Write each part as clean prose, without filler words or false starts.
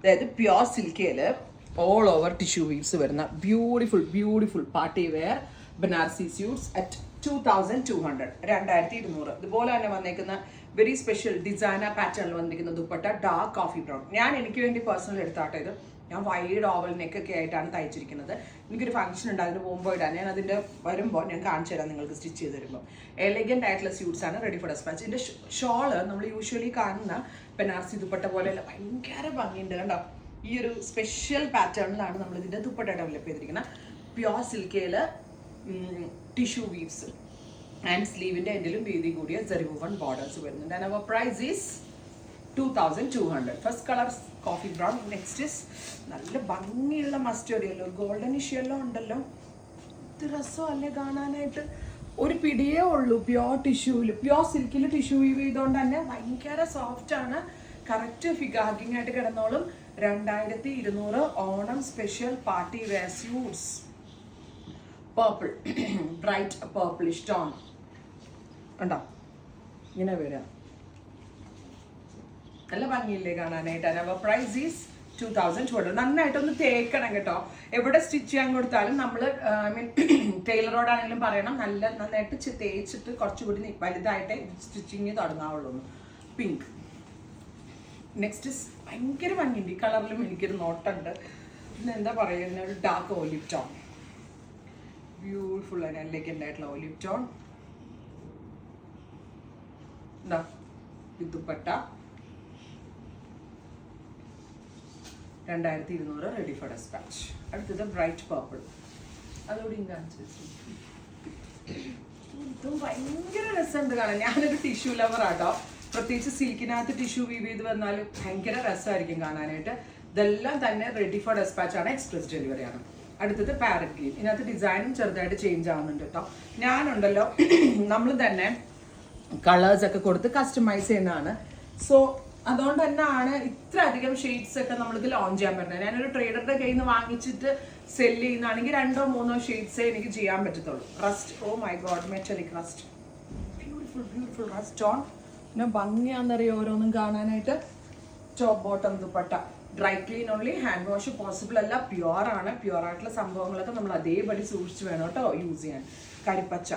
അതായത് പ്യോർ സിൽക്കയിൽ all over tissue weaves വരുന്ന beautiful party wear Banarasi suits at 2200, 2200. ഇതുപോലെ തന്നെ വന്നേക്കുന്ന വെരി സ്പെഷ്യൽ ഡിസൈനർ പാറ്റേണിൽ വന്നിരിക്കുന്ന ദുപ്പട്ട ഡാർക്ക് കോഫി ബ്രൗൺ. ഞാൻ എനിക്ക് വേണ്ടി പേഴ്സണൽ എടുത്താട്ടെ ഇത്. ഞാൻ വൈഡ് ഓവൽ നെക്കൊക്കെ ആയിട്ടാണ് തയ്ച്ചിരിക്കുന്നത്. എനിക്കൊരു ഫംഗ്ഷൻ ഉണ്ട്, അതിന് പോകുമ്പോൾ ഇടാൻ. ഞാൻ അതിൻ്റെ വരുമ്പോൾ ഞാൻ കാണിച്ചു തരാം നിങ്ങൾക്ക് സ്റ്റിച്ച് ചെയ്ത് തരുമ്പോൾ. എലഗൻ്റ് ആയിട്ടുള്ള സ്യൂട്ട്സ് ആണ് റെഡി ഫോർ ഡെസ്പാച്ച്. ഇതിൻ്റെ ഷോള് നമ്മൾ യൂഷ്വലി കാണുന്ന ബനാറസി ദുപ്പട്ട പോലെയല്ല, ഭയങ്കര ഭംഗിയുണ്ട് കണ്ടോ. ഈ ഒരു സ്പെഷ്യൽ പാറ്റേണിലാണ് നമ്മൾ ഇതിൻ്റെ ദുപ്പട്ട ഡെവലപ്പ് ചെയ്തിരിക്കുന്നത്. പ്യോർ സിൽക്കയിൽ ടിഷ്യൂ വീവ്സ് ആൻഡ് സ്ലീവിൻ്റെ എൻഡിലും വീതി കൂടിയ സെറിവുവൺ ബോർഡേഴ്സ് വരുന്നുണ്ട്. And our price is 2200. First colour coffee brown. Next is നല്ല ഭംഗിയുള്ള മസ്റ്റേർഡ് യെല്ലോ, ഗോൾഡനിഷ് യെല്ലോ ഉണ്ടല്ലോ. ഇത് രസമല്ലേ കാണാനായിട്ട്. ഒരു പിടിയേ ഉള്ളൂ പ്യോർ ടിഷ്യൂവിൽ, പ്യോർ സിൽക്കിൽ ടിഷ്യൂ വീവ് ചെയ്തുകൊണ്ട് തന്നെ ഭയങ്കര സോഫ്റ്റ് ആണ്. കറക്റ്റ് ഫിഗാർക്കിംഗ് ആയിട്ട് കിടന്നോളും. 2200 Onam special party wear suits. Purple, bright പേർപ്പിളിഷ് ടോൺ ഉണ്ടോ, ഇങ്ങനെ വരാം. നല്ല ഭംഗിയില്ലേ കാണാനായിട്ട്. Our price is 2200. നന്നായിട്ടൊന്ന് തേക്കണം കേട്ടോ. എവിടെ സ്റ്റിച്ച് ചെയ്യാൻ കൊടുത്താലും നമ്മൾ ഐ മീൻ ടൈലറോടാണെങ്കിലും പറയണം നന്നായിട്ട് തേച്ചിട്ട് കുറച്ചുകൂടി വലുതായിട്ട് സ്റ്റിച്ചിങ് തുടങ്ങാവുള്ളൂ. പിങ്ക്. നെക്സ്റ്റ് ഭയങ്കര ഭംഗിയുണ്ട്. ഈ കളറിലും എനിക്കൊരു നോട്ടുണ്ട്. പിന്നെ എന്താ പറയുക, ഒരു dark olive tone, beautiful and elegant ആയിട്ടുള്ള ഓലിവ് ടോൺ. എന്താ ദുപ്പട്ട 2200 റെഡി ഫോർ ഡെസ്പാച്ച്. അടുത്തത് ബ്രൈറ്റ് പേർപ്പിൾ. അതോടെ ഇതും ഭയങ്കര രസമുണ്ട് കാണാൻ. ഞാനൊരു ടിഷ്യൂ ലവർ ആട്ടോ. പ്രത്യേകിച്ച് സിൽക്കിനകത്ത് ടിഷ്യൂ വീവ് ചെയ്ത് വന്നാൽ ഭയങ്കര രസമായിരിക്കും കാണാനായിട്ട്. ഇതെല്ലാം തന്നെ റെഡി ഫോർ ഡെസ്പാച്ച് ആണ്, എക്സ്പ്രസ് ഡെലിവറി ആണ്. അടുത്തത് പാരറ്റ് ഗ്രീൻ. ഇതിനകത്ത് ഡിസൈനും ചെറുതായിട്ട് ചേഞ്ച് ആവുന്നുണ്ട് കേട്ടോ. ഞാനുണ്ടല്ലോ നമ്മൾ തന്നെ കളേഴ്സ് ഒക്കെ കൊടുത്ത് കസ്റ്റമൈസ് ചെയ്യുന്നതാണ്. സോ അതുകൊണ്ട് തന്നെയാണ് ഇത്ര അധികം ഷെയ്ഡ്സ് ഒക്കെ നമ്മൾക്ക് ലോഞ്ച് ചെയ്യാൻ പറ്റുന്നത്. ഞാനൊരു ട്രേഡറുടെ കയ്യിൽ നിന്ന് വാങ്ങിച്ചിട്ട് സെല് ചെയ്യുന്നതാണെങ്കിൽ 2 or 3 ഷെയ്ഡ്സേ എനിക്ക് ചെയ്യാൻ പറ്റത്തുള്ളൂ. Rust, oh my god, metallic rust, beautiful rust on. പിന്നെ ഭംഗിയാണെന്നറിയോ ഓരോന്നും കാണാനായിട്ട്. Top bottom dupatta dry clean only, hand wash possible അല്ല. പ്യുവർ ആണ്. പ്യുവർ ആയിട്ടുള്ള സംഭവങ്ങളൊക്കെ നമ്മൾ അതേപടി സൂക്ഷിച്ച് വേണം കേട്ടോ യൂസ് ചെയ്യാൻ. കരിപ്പച്ച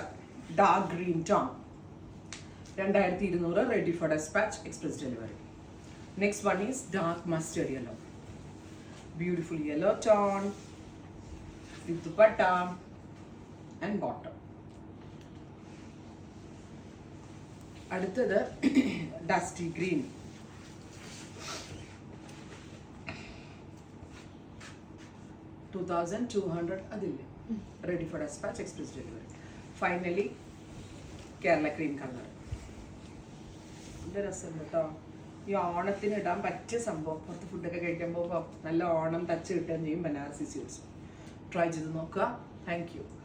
dark green tone 2200 ready for dispatch, express delivery. Next one is dark mustard yellow, beautiful yellow tone with dupatta and bottom. അടുത്തത് ഡസ്റ്റി ഗ്രീൻ, $2200. അതില്ലേ ready for dispatch, express delivery. Finally Kerala cream colour. ഇത് രസമുണ്ട് കേട്ടോ. ഈ ഓണത്തിന് ഇടാൻ പറ്റിയ സംഭവം. പുറത്ത് ഫുഡൊക്കെ കഴിക്കുമ്പോൾ നല്ല ഓണം ടച്ച് കിട്ടുകയും ചെയ്യും. ബനാറസി സ്യൂട്ട്സ് ട്രൈ ചെയ്ത് നോക്കുക. Thank you.